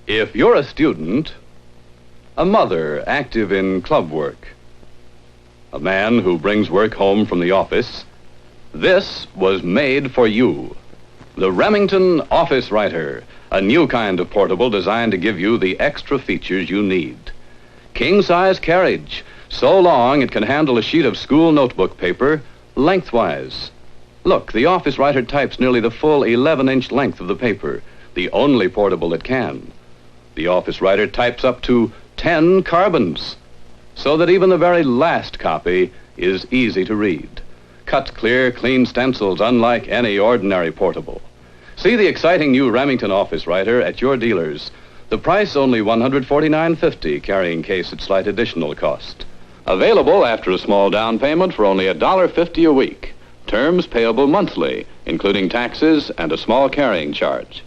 If you're a student, a mother active in club work, a man who brings work home from the office, this was made for you. The Remington Office Writer, a new kind of portable designed to give you the extra features you need. King-size carriage, so long it can handle a sheet of school notebook paper lengthwise. Look, the Office Writer types nearly the full 11-inch length of the paper, the only portable that can. The Office Writer types up to 10 carbons, so that even the very last copy is easy to read. Cut clear, clean stencils unlike any ordinary portable. See the exciting new Remington Office Writer at your dealers. The price only $149.50, carrying case at slight additional cost. Available after a small down payment for only $1.50 a week. Terms payable monthly, including taxes and a small carrying charge.